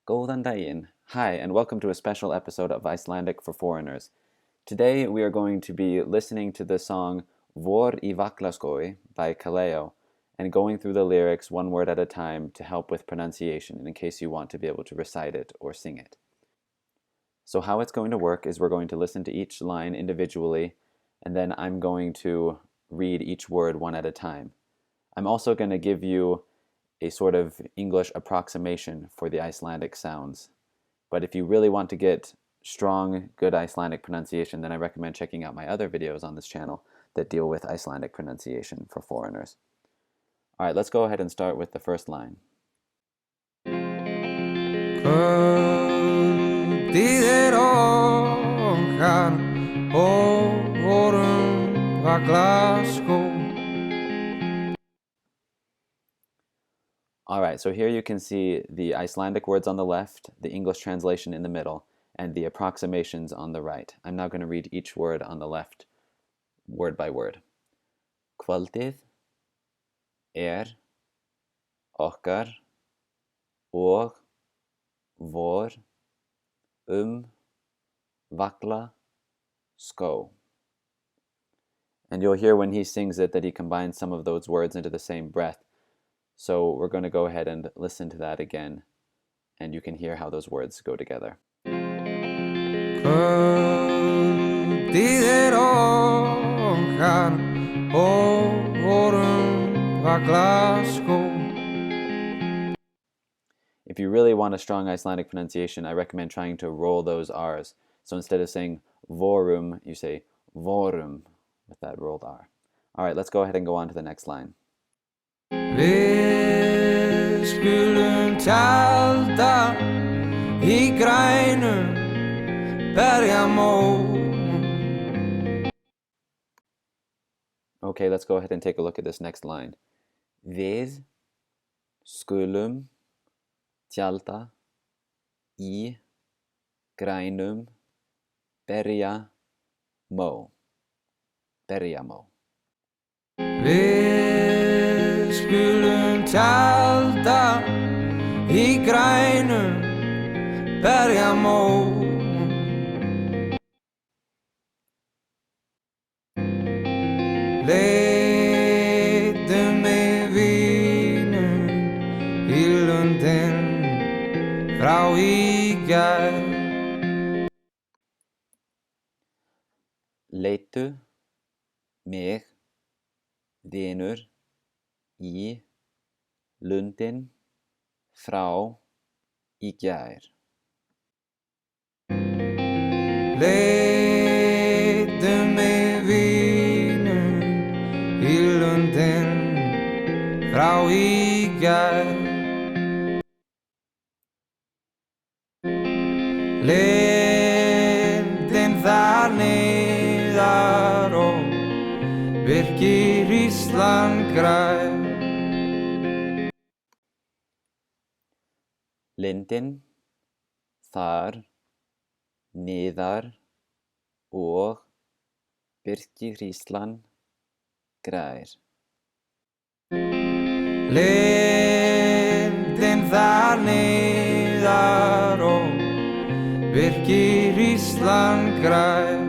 Góðan daginn. Hi, and welcome to a special episode of Icelandic for Foreigners. Today we are going to be listening to the song Vor í Vaglaskógi by Kaleo and going through the lyrics one word at a time to help with pronunciation in case you want to be able to recite it or sing it. So how it's going to work is we're going to listen to each line individually, and then I'm going to read each word one at a time. I'm also going to give you a sort of English approximation for the Icelandic sounds. But if you really want to get strong, good Icelandic pronunciation, then I recommend checking out my other videos on this channel that deal with Icelandic pronunciation for foreigners. All right, let's go ahead and start with the first line. All right, so here you can see the Icelandic words on the left, the English translation in the middle, and the approximations on the right. I'm now going to read each word on the left, word by word. Kvöldið okkar og vor Vaglaskó. And you'll hear when he sings it that he combines some of those words into the same breath. So we're going to go ahead and listen to that again, and you can hear how those words go together. If you really want a strong Icelandic pronunciation, I recommend trying to roll those R's. So instead of saying vorum, you say vorum with that rolled R. All right, let's go ahead and go on to the next line. Við skulum tjalda í grænum berjamóum. Okay, let's go ahead and take a look at this next line. Við skulum tjalda í grænum berjamó. Berjamó. Við skulum tjalda í grænum berjamó. Leitum með vínum í lundin frá í gær. Leitu mig vinur í lundin frá í gær. Leitum mig vinur í lundin frá í gær. Lindin þar niðar og virkir Ísland græn. Lindin þar niðar og virkir Ísland grær. Lindin þar niðar og virkir Ísland grær.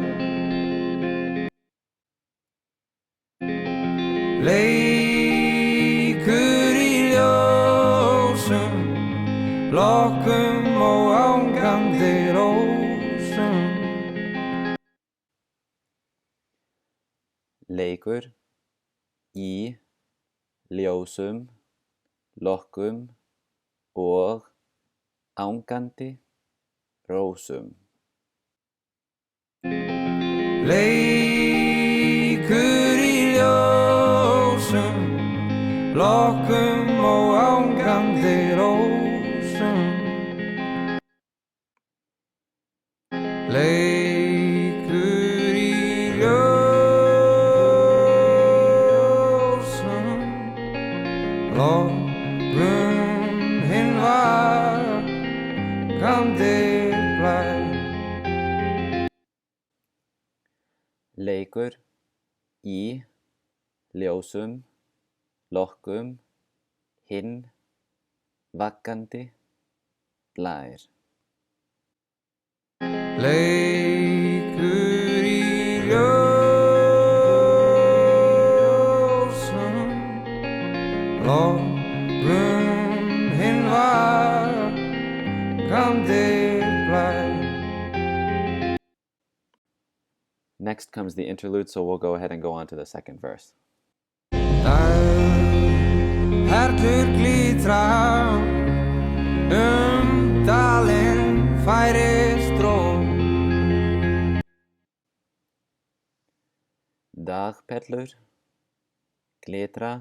Leikur í ljósum, lokkum og ángandi rósum. Leikur í ljósum, lokkum og ángandi rósum. Leikur í ljósum, lokkum og ángandi rósum. Leikur í ljósum, lokkum hinn vakandi blær. Leikur í ljósum, lokkum hinn vakandi blær. Leikur í ljósum, logum hinn vakandi blær. Next comes the interlude, so we'll go ahead and go on to the second verse. Hertur glitra dalinn færist ró. Dagperlur glitra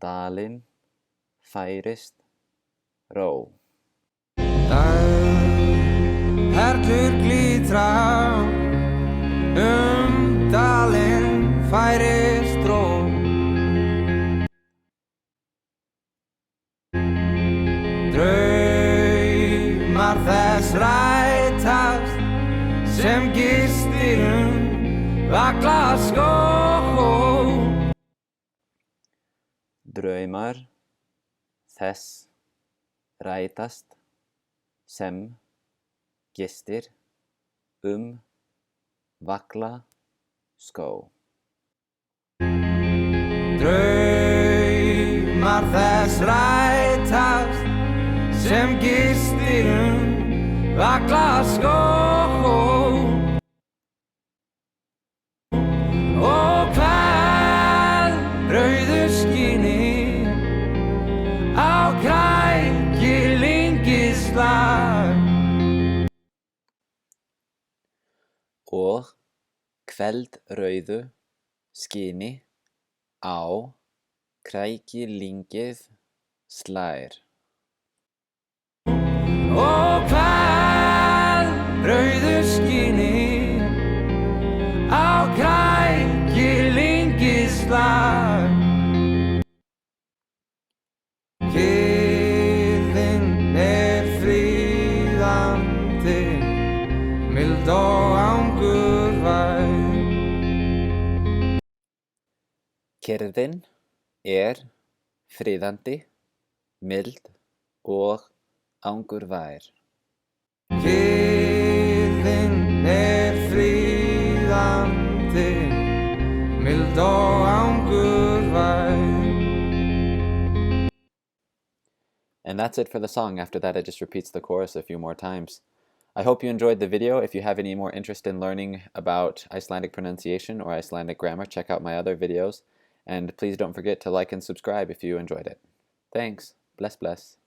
dalinn færist ró. Hertur glitra dalinn færist ró. Draumar þess rætast sem gistir Vaglaskógi. Draumar þess rætast sem gistir Vaglaskógi. Draumar þess rætast sem gistir Vaglaskógi. Og hvað rauðu skíni á kræki lyngislag. Og kveldrauðu skini á krækilingið slær. Og hvað rauðu skíni á krækilingið slær. Kyrrðin fríðandi, mild og angurvær. Kyrrðin fríðandi, mild og angurvær. Kyrrðin fríðandi, mild og angurvær. And that's it for the song. After that, it just repeats the chorus a few more times. I hope you enjoyed the video. If you have any more interest in learning about Icelandic pronunciation or Icelandic grammar, check out my other videos. And please don't forget to like and subscribe if you enjoyed it. Thanks. Bless, bless.